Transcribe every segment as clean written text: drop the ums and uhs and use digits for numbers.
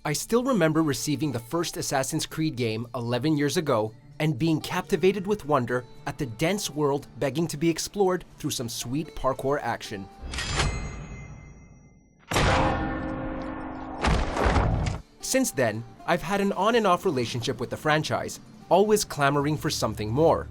I still remember receiving the first Assassin's Creed game 11 years ago and being captivated with wonder at the dense world begging to be explored through some sweet parkour action. Since then, I've had an on and off relationship with the franchise, always clamoring for something more.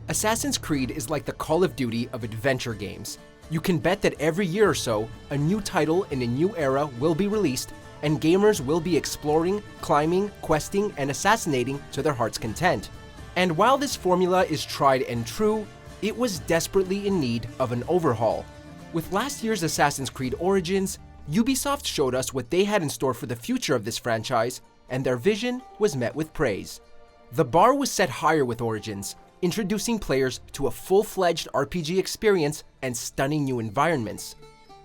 Assassin's Creed is like the Call of Duty of adventure games. You can bet that every year or so, a new title in a new era will be released, and gamers will be exploring, climbing, questing, and assassinating to their heart's content. And while this formula is tried and true, it was desperately in need of an overhaul. With last year's Assassin's Creed Origins, Ubisoft showed us what they had in store for the future of this franchise, and their vision was met with praise. The bar was set higher with Origins, introducing players to a full-fledged RPG experience and stunning new environments.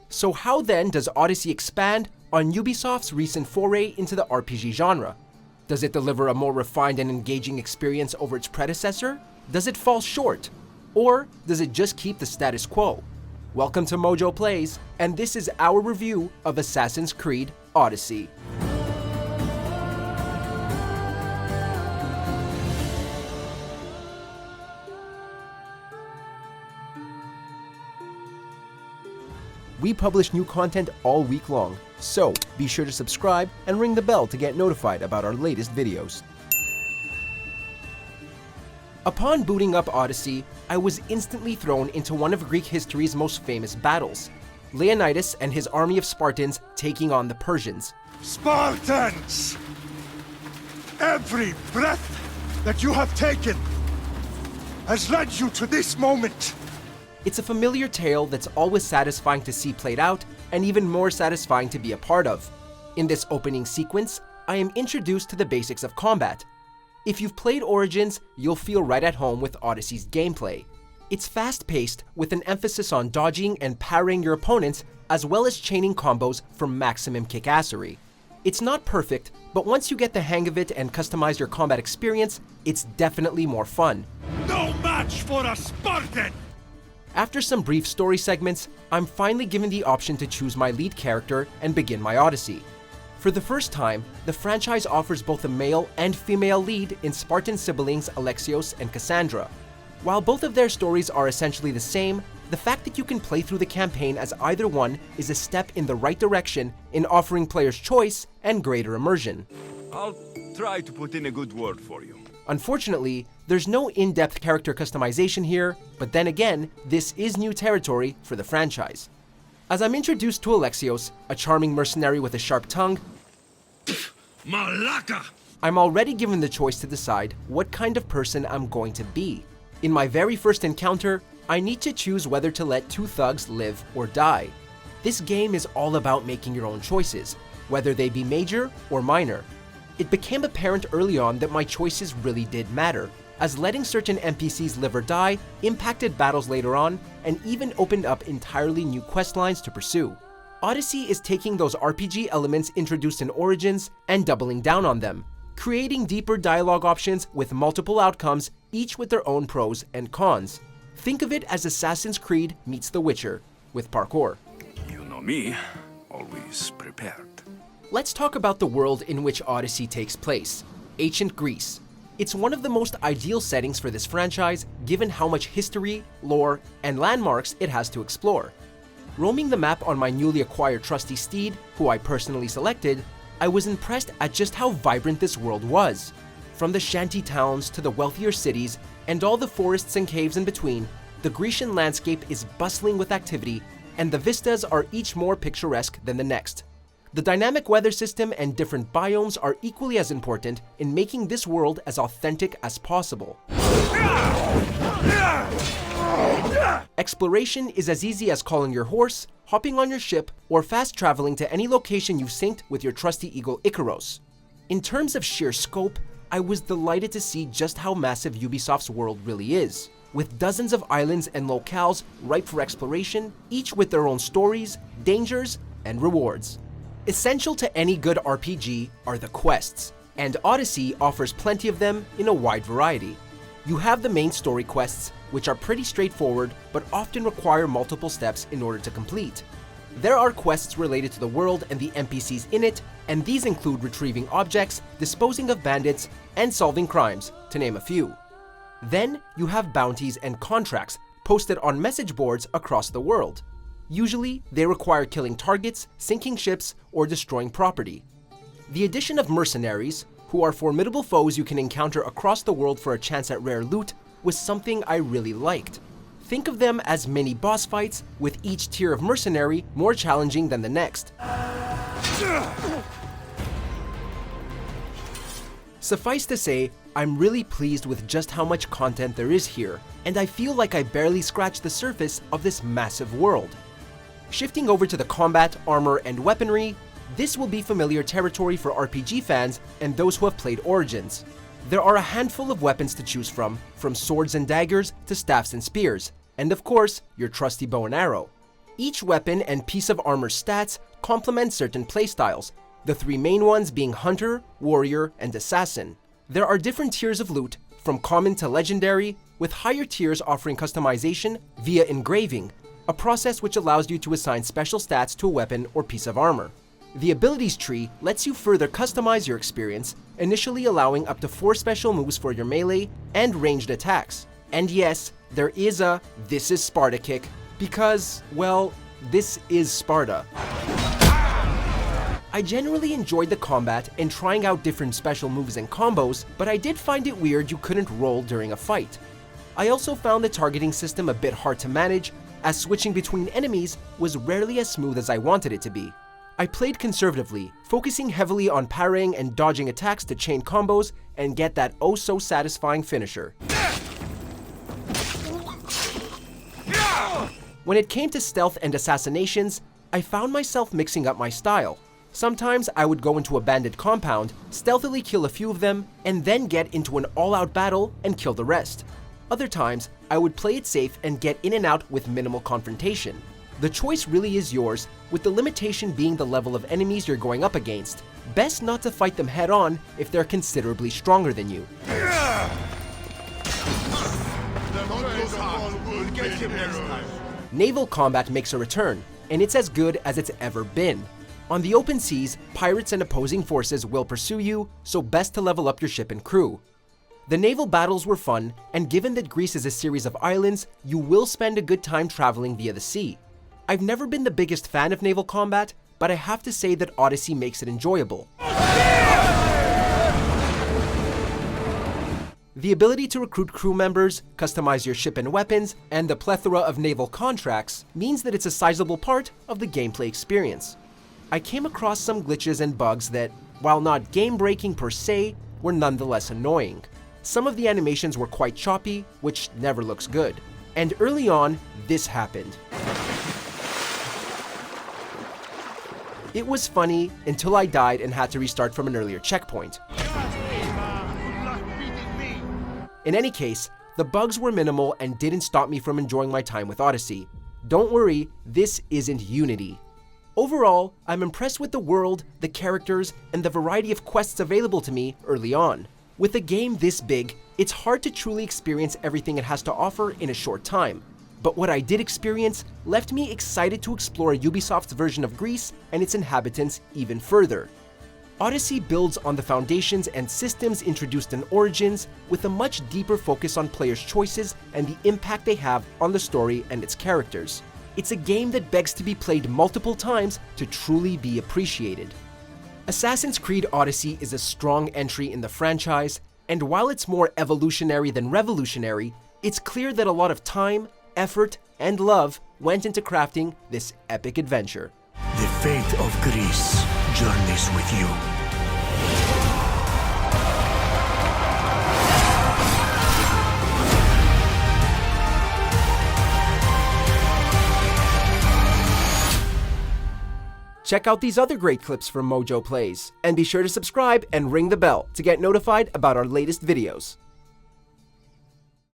So how then does Odyssey expand on Ubisoft's recent foray into the RPG genre? Does it deliver a more refined and engaging experience over its predecessor? Does it fall short? Or does it just keep the status quo? Welcome to MojoPlays, and this is our review of Assassin's Creed Odyssey. We publish new content all week long, so be sure to subscribe and ring the bell to get notified about our latest videos. Upon booting up Odyssey, I was instantly thrown into one of Greek history's most famous battles, Leonidas and his army of Spartans taking on the Persians. Spartans! Every breath that you have taken has led you to this moment. It's a familiar tale that's always satisfying to see played out and even more satisfying to be a part of. In this opening sequence, I am introduced to the basics of combat. If you've played Origins, you'll feel right at home with Odyssey's gameplay. It's fast-paced with an emphasis on dodging and parrying your opponents as well as chaining combos for maximum kickassery. It's not perfect, but once you get the hang of it and customize your combat experience, it's definitely more fun. No match for a Spartan! After some brief story segments, I'm finally given the option to choose my lead character and begin my Odyssey. For the first time, the franchise offers both a male and female lead in Spartan siblings Alexios and Cassandra. While both of their stories are essentially the same, the fact that you can play through the campaign as either one is a step in the right direction in offering players choice and greater immersion. I'll try to put in a good word for you. Unfortunately, there's no in-depth character customization here, but then again, this is new territory for the franchise. As I'm introduced to Alexios, a charming mercenary with a sharp tongue, Malaka! I'm already given the choice to decide what kind of person I'm going to be. In my very first encounter, I need to choose whether to let two thugs live or die. This game is all about making your own choices, whether they be major or minor. It became apparent early on that my choices really did matter, as letting certain NPCs live or die impacted battles later on and even opened up entirely new quest lines to pursue. Odyssey is taking those RPG elements introduced in Origins and doubling down on them, creating deeper dialogue options with multiple outcomes, each with their own pros and cons. Think of it as Assassin's Creed meets The Witcher, with parkour. You know me, always prepared. Let's talk about the world in which Odyssey takes place, ancient Greece. It's one of the most ideal settings for this franchise, given how much history, lore, and landmarks it has to explore. Roaming the map on my newly acquired trusty steed, who I personally selected, I was impressed at just how vibrant this world was. From the shanty towns to the wealthier cities, and all the forests and caves in between, the Grecian landscape is bustling with activity, and the vistas are each more picturesque than the next. The dynamic weather system and different biomes are equally as important in making this world as authentic as possible. Exploration is as easy as calling your horse, hopping on your ship, or fast traveling to any location you've synced with your trusty eagle Icaros. In terms of sheer scope, I was delighted to see just how massive Ubisoft's world really is, with dozens of islands and locales ripe for exploration, each with their own stories, dangers, and rewards. Essential to any good RPG are the quests, and Odyssey offers plenty of them in a wide variety. You have the main story quests, which are pretty straightforward but often require multiple steps in order to complete. There are quests related to the world and the NPCs in it, and these include retrieving objects, disposing of bandits, and solving crimes, to name a few. Then you have bounties and contracts posted on message boards across the world. Usually, they require killing targets, sinking ships, or destroying property. The addition of mercenaries, who are formidable foes you can encounter across the world for a chance at rare loot, was something I really liked. Think of them as mini boss fights, with each tier of mercenary more challenging than the next. Suffice to say, I'm really pleased with just how much content there is here, and I feel like I barely scratched the surface of this massive world. Shifting over to the combat, armor, and weaponry, this will be familiar territory for RPG fans and those who have played Origins. There are a handful of weapons to choose from swords and daggers to staffs and spears, and of course, your trusty bow and arrow. Each weapon and piece of armor's stats complement certain playstyles, the three main ones being Hunter, Warrior, and Assassin. There are different tiers of loot, from common to legendary, with higher tiers offering customization via engraving, a process which allows you to assign special stats to a weapon or piece of armor. The abilities tree lets you further customize your experience, initially allowing up to 4 special moves for your melee and ranged attacks. And yes, there is a "This is Sparta" kick, because, well, this is Sparta. I generally enjoyed the combat and trying out different special moves and combos, but I did find it weird you couldn't roll during a fight. I also found the targeting system a bit hard to manage, as switching between enemies was rarely as smooth as I wanted it to be. I played conservatively, focusing heavily on parrying and dodging attacks to chain combos and get that oh-so-satisfying finisher. When it came to stealth and assassinations, I found myself mixing up my style. Sometimes I would go into a bandit compound, stealthily kill a few of them, and then get into an all-out battle and kill the rest. Other times, I would play it safe and get in and out with minimal confrontation. The choice really is yours, with the limitation being the level of enemies you're going up against. Best not to fight them head-on if they're considerably stronger than you. Naval Combat makes a return, and it's as good as it's ever been. On the open seas, pirates and opposing forces will pursue you, so best to level up your ship and crew. The naval battles were fun, and given that Greece is a series of islands, you will spend a good time traveling via the sea. I've never been the biggest fan of naval combat, but I have to say that Odyssey makes it enjoyable. The ability to recruit crew members, customize your ship and weapons, and the plethora of naval contracts means that it's a sizable part of the gameplay experience. I came across some glitches and bugs that, while not game-breaking per se, were nonetheless annoying. Some of the animations were quite choppy, which never looks good. And early on, this happened. It was funny until I died and had to restart from an earlier checkpoint. In any case, the bugs were minimal and didn't stop me from enjoying my time with Odyssey. Don't worry, this isn't Unity. Overall, I'm impressed with the world, the characters, and the variety of quests available to me early on. With a game this big, it's hard to truly experience everything it has to offer in a short time. But what I did experience left me excited to explore Ubisoft's version of Greece and its inhabitants even further. Odyssey builds on the foundations and systems introduced in Origins, with a much deeper focus on players' choices and the impact they have on the story and its characters. It's a game that begs to be played multiple times to truly be appreciated. Assassin's Creed Odyssey is a strong entry in the franchise, and while it's more evolutionary than revolutionary, it's clear that a lot of time, effort, and love went into crafting this epic adventure. The fate of Greece journeys with you. Check out these other great clips from MojoPlays, and be sure to subscribe and ring the bell to get notified about our latest videos.